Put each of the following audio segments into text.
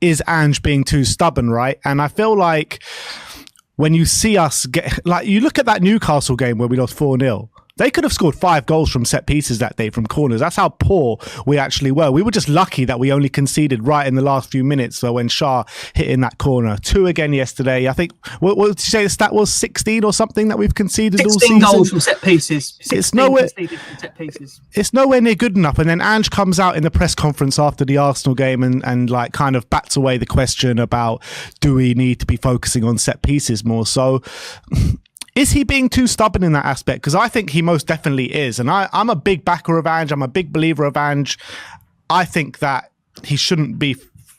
is Ange being too stubborn, right? And I feel like when you see us get, like, you look at that Newcastle game where we lost 4-0. They could have scored 5 goals from set pieces that day from corners. That's how poor we actually were. We were just lucky that we only conceded right in the last few minutes. So when Shah hit in that corner, 2 again yesterday. I think, what did you say the stat was? 16 or something that we've conceded all season? 16 goals from set pieces. It's nowhere, conceded from set pieces. It's nowhere near good enough. And then Ange comes out in the press conference after the Arsenal game and like kind of bats away the question about, do we need to be focusing on set pieces more? So is he being too stubborn in that aspect? Because I think he most definitely is. And I'm a big backer of Ange. I'm a big believer of Ange. I think that he shouldn't be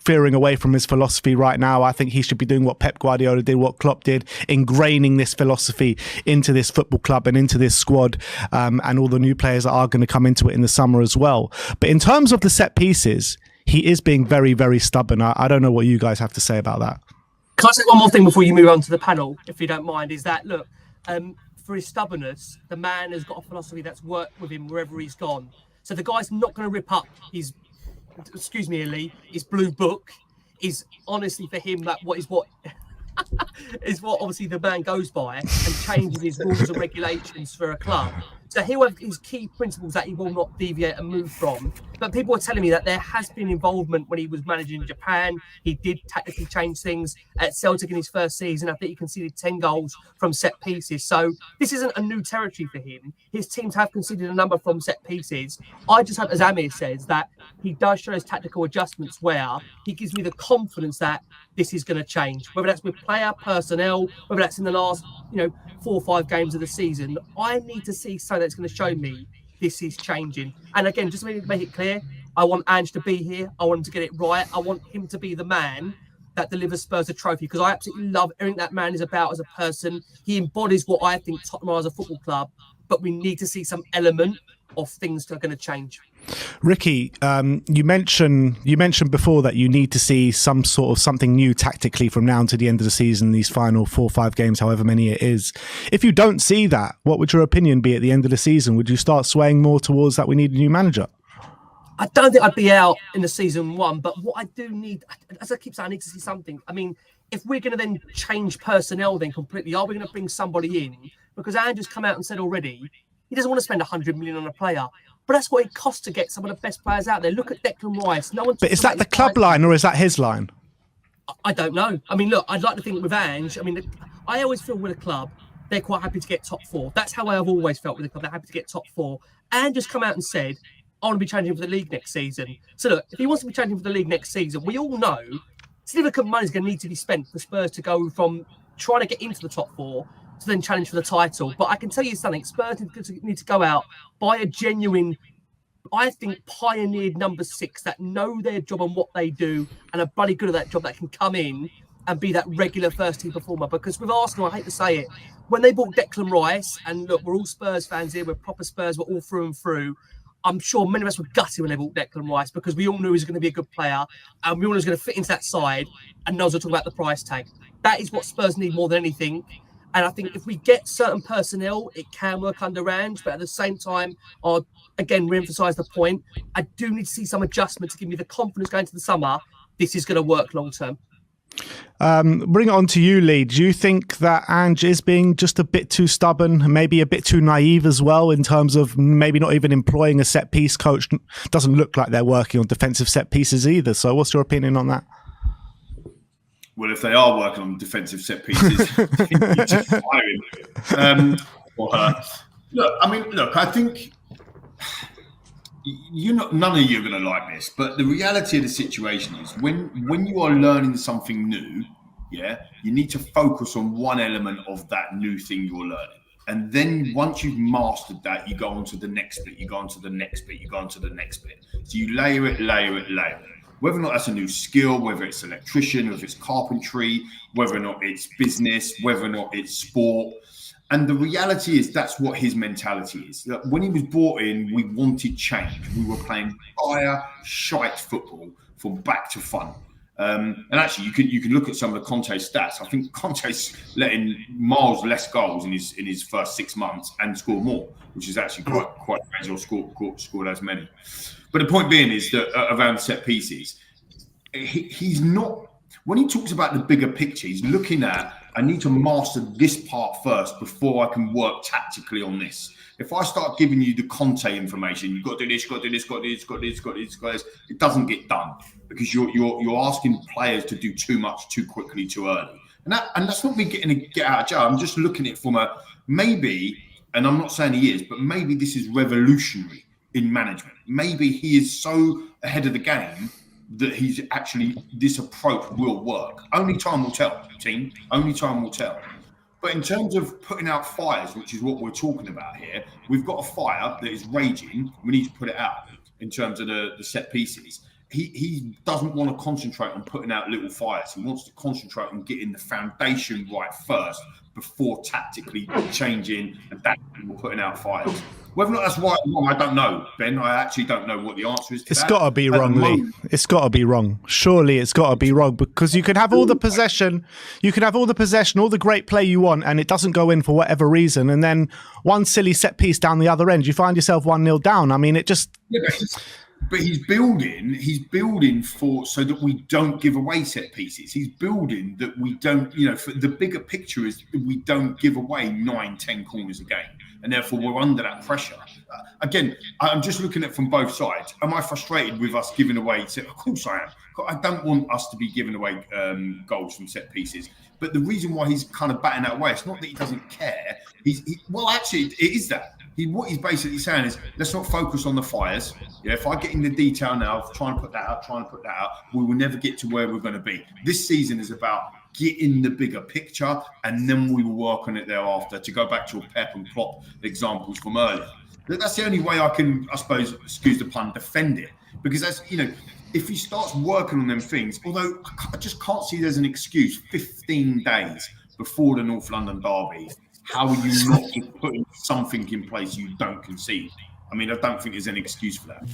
veering away from his philosophy right now. I think he should be doing what Pep Guardiola did, what Klopp did, ingraining this philosophy into this football club and into this squad, and all the new players that are going to come into it in the summer as well. But in terms of the set pieces, he is being very, very stubborn. I don't know what you guys have to say about that. Can I say one more thing before you move on to the panel, if you don't mind, is that, look, for his stubbornness, the man has got a philosophy that's worked with him wherever he's gone. So the guy's not going to rip up his, excuse me, Ali, his blue book. Is honestly for him that what is what obviously the man goes by, and changes his rules and regulations for a club. So he'll have his key principles that he will not deviate and move from. But people are telling me that there has been involvement when he was managing Japan. He did tactically change things at Celtic in his first season. I think he conceded 10 goals from set pieces. So this isn't a new territory for him. His teams have conceded a number from set pieces. I just hope, as Amir says, that he does show his tactical adjustments where he gives me the confidence that this is going to change, whether that's with player personnel, whether that's in the last 4 or 5 games of the season. I need to see something that's going to show me this is changing. And again, just to make it clear, I want Ange to be here. I want him to get it right. I want him to be the man that delivers Spurs a trophy, because I absolutely love everything that man is about as a person. He embodies what I think Tottenham are as a football club, but we need to see some element of things that are going to change. Ricky, you mentioned before that you need to see some sort of something new tactically from now to the end of the season, these final 4 or 5 games, however many it is. If you don't see that, what would your opinion be at the end of the season? Would you start swaying more towards that we need a new manager? I don't think I'd be out in the season 1, but what I do need, as I keep saying, I need to see something. I mean, if we're going to then change personnel then completely, are we going to bring somebody in? Because Andrew's come out and said already, he doesn't want to spend 100 million on a player. But that's what it costs to get some of the best players out there. Look at Declan Rice. No one. But is that the club line or is that his line? I don't know. I mean, look, I'd like to think with Ange, I mean, I always feel with a club, they're quite happy to get top 4. That's how I've always felt with the club. They're happy to get top 4. And just come out and said, I want to be challenging for the league next season. So look, if he wants to be challenging for the league next season, we all know significant money is going to need to be spent for Spurs to go from trying to get into the top 4 to then challenge for the title. But I can tell you something, Spurs need to go out, buy a genuine, I think, pioneered number 6 that know their job and what they do and are bloody good at that job, that can come in and be that regular first team performer. Because with Arsenal, I hate to say it, when they bought Declan Rice, and look, we're all Spurs fans here, we're proper Spurs, we're all through and through. I'm sure many of us were gutted when they bought Declan Rice because we all knew he was going to be a good player and we all knew he was going to fit into that side, and no one's going to talk about the price tag. That is what Spurs need more than anything. And I think if we get certain personnel, it can work under Ange. But at the same time, I'll again re-emphasise the point, I do need to see some adjustment to give me the confidence going into the summer. This is going to work long term. Bring it on to you, Lee. Do you think that Ange is being just a bit too stubborn, maybe a bit too naive as well, in terms of maybe not even employing a set piece coach? Doesn't look like they're working on defensive set pieces either. So what's your opinion on that? Well, if they are working on defensive set pieces, you just fire him. Or her. Look, I think none of you are going to like this, but the reality of the situation is when you are learning something new, you need to focus on one element of that new thing you're learning. And then once you've mastered that, you go on to the next bit, you go on to the next bit, you go on to the next bit. So you layer it. Whether or not that's a new skill, whether it's electrician, whether it's carpentry, whether or not it's business, whether or not it's sport. And the reality is that's what his mentality is. When he was brought in, we wanted change. We were playing shite football from back to front. And actually, you can look at some of the Conte stats. I think Conte's letting miles less goals in his first 6 months and scored more, which is actually quite crazy. Or scored as many. But the point being is that around set pieces, he's not, when he talks about the bigger picture, he's looking at, I need to master this part first before I can work tactically on this. If I start giving you the Conte information, you've got to do this, got to do this, got to do this, got to do this, got to do this, got to do this, it doesn't get done because you're asking players to do too much too quickly, too early. And that's not me getting a get out of jail. I'm just looking at it from a maybe, and I'm not saying he is, but maybe this is revolutionary in management. Maybe he is so ahead of the game that he's actually, this approach will work. Only time will tell, team. Only time will tell. But in terms of putting out fires, which is what we're talking about here, we've got a fire that is raging. We need to put it out in terms of the set pieces. He doesn't want to concentrate on putting out little fires. He wants to concentrate on getting the foundation right first before tactically changing, adapting, or putting out fires. Whether or not that's right or wrong, I don't know, Ben. I actually don't know what the answer is to It's that. got to be wrong, Lee. It's got to be wrong. Surely it's got to be wrong because you can have all the possession, all the great play you want, and it doesn't go in for whatever reason. And then one silly set piece down the other end, you find yourself 1-0 down. I mean, it just... Yeah, but he's building for so that we don't give away set pieces. He's building that we don't, for the bigger picture is we don't give away 9-10 corners a game. And therefore we're under that pressure. Again, I'm just looking at it from both sides. Am I frustrated with us giving away? Of course I am. I don't want us to be giving away goals from set pieces. But the reason why he's kind of batting that away, it's not that he doesn't care. Well, actually, it is that. What he's basically saying is, let's not focus on the fires. Yeah, if I get in the detail now of trying to put that out, we will never get to where we're going to be. This season is about getting the bigger picture, and then we will work on it thereafter. To go back to your Pep and Klopp examples from earlier, that's the only way I can, I suppose, excuse the pun, defend it. Because that's, if he starts working on them things, although I just can't see there's an excuse. 15 days before the North London derby. How are you not just putting something in place you don't concede? I mean, I don't think there's any excuse for that.